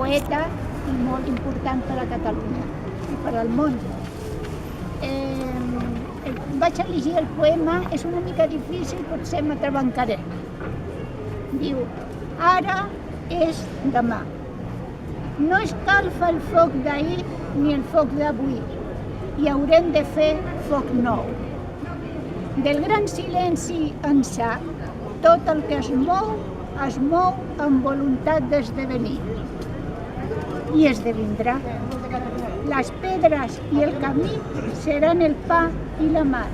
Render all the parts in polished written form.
poeta i molt important per a Catalunya i per al món. Vaig elegir el poema, és una mica difícil, potser m'atrabancaré. Diu, ara és demà. No escalfa el foc d'ahir ni el foc d'avui i haurem de fer foc nou. Del gran silenci ençà, tot el que es mou amb voluntat d'esdevenir. I esdevindrà. Les pedres i el camí seran el pa i la mar.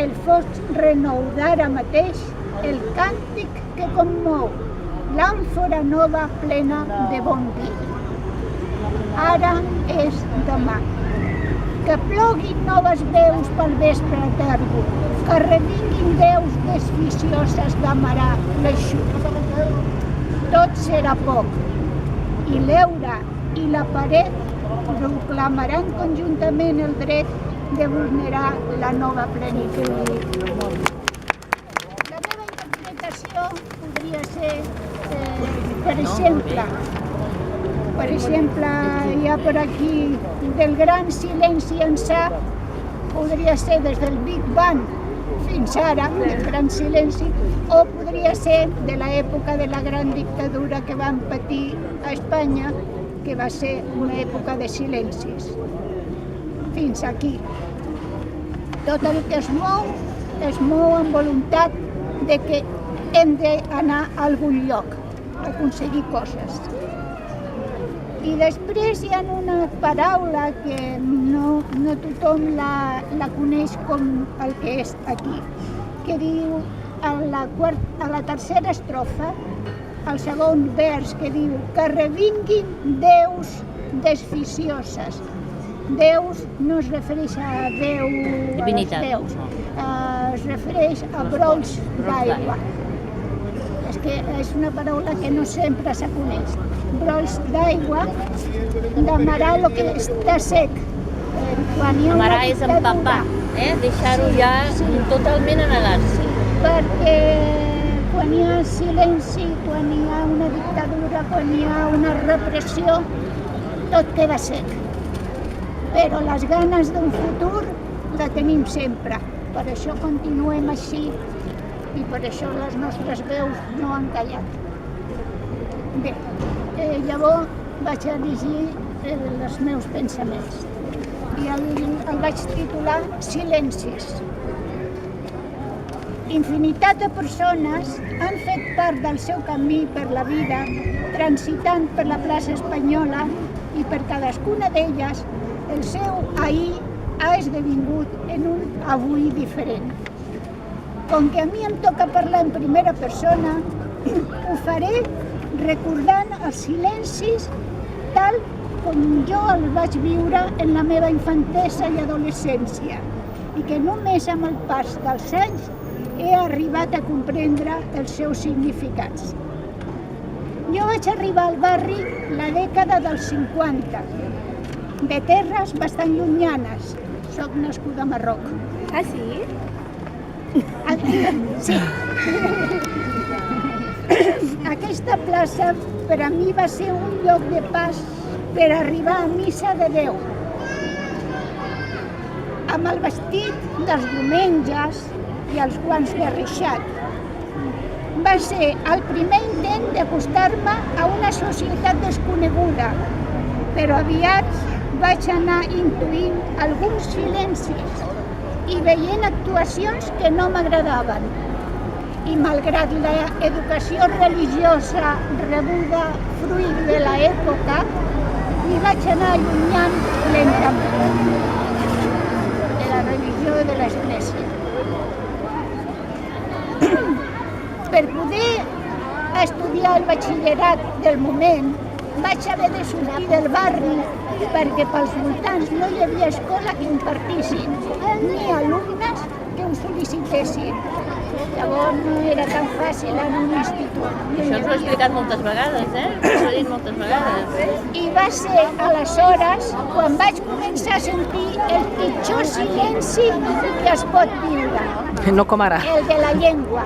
El foc renou d'ara mateix, el càntic que commou, l'àmfora nova plena de bon vi. Ara és demà. Que ploguin noves veus pel vespre tèrbo, que revinguin veus desficioses d'amarar l'eixut. Tot serà poc, i l'eure i la paret proclamaran conjuntament el dret de vulnerar la nova plenitud. La meva interpretació podria ser, per exemple, hi ha per aquí del gran silenci ençà, podria ser des del Big Bang fins ara, del gran silenci, o podria ser de l'època de la gran dictadura que van patir a Espanya, que va ser una època de silencis. Fins aquí. Tot el que es mou amb voluntat de que hem d'anar a algun lloc, a aconseguir coses. I després hi ha una paraula que no tothom la coneix com el que és aquí, que diu a la tercera estrofa, el segon vers, que diu que revinguin deus desficioses. Deus no es refereix a Déu, divinitat. Es refereix a brols d'aigua. És que és una paraula que no sempre se coneix. Brols d'aigua, d'amarar el que està sec. Amarar és empapar, deixar-ho ja totalment anegar-se. Perquè quan hi ha silenci, quan hi ha una dictadura, quan hi ha una repressió, tot queda sec. Però les ganes d'un futur la tenim sempre. Per això continuem així i per això les nostres veus no han callat. Bé, llavors vaig a llegir els meus pensaments i el vaig titular Silencis. Infinitat de persones han fet part del seu camí per la vida, transitant per la plaça espanyola, i per cadascuna d'elles el seu ahir ha esdevingut en un avui diferent. Com que a mi em toca parlar en primera persona, ho faré recordant els silencis tal com jo els vaig viure en la meva infantesa i adolescència, i que només amb el pas dels anys he arribat a comprendre els seus significats. Jo vaig arribar al barri la dècada dels 50, de terres bastant llunyanes. Soc nascuda a Marroc. Ah, sí? Sí. Aquesta plaça per a mi va ser un lloc de pas per arribar a missa de Déu. Amb el vestit dels diumenges i els guants de reixat. Va ser el primer intent d'acostar-me a una societat desconeguda, però aviat vaig anar intuint alguns silencis i veient actuacions que no m'agradaven. I malgrat l'educació religiosa rebuda fruit de l'època, m'hi vaig anar allunyant lentament de la religió de l'Església. Per poder estudiar el batxillerat del moment, vaig haver de sortir del barri perquè pels voltants no hi havia escola que impartissin, ni alumnes que ho sol·licitessin. Llavors no era tan fàcil en un institut. Això ens ho he explicat moltes vegades, Us ho he dit moltes vegades. I va ser aleshores quan vaig començar a sentir el pitjor silenci que es pot viure. No com ara. El de la llengua.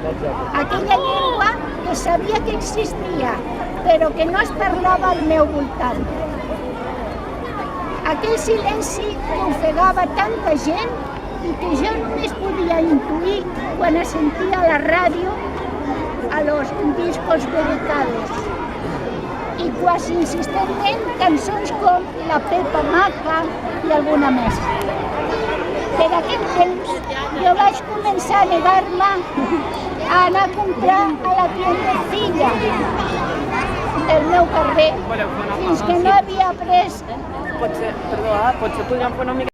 Aquella llengua que sabia que existia, però que no es parlava al meu voltant. Aquell silenci que ofegava tanta gent i que jo només podia intuir quan es sentia a la ràdio a los discos dedicados. I quasi insistentment cançons com La Pepa Maca i alguna més. Per aquell temps jo vaig començar a negar-me a anar a comprar a la tiendecilla del meu carrer fins que no havia après Potser podríem fer una mica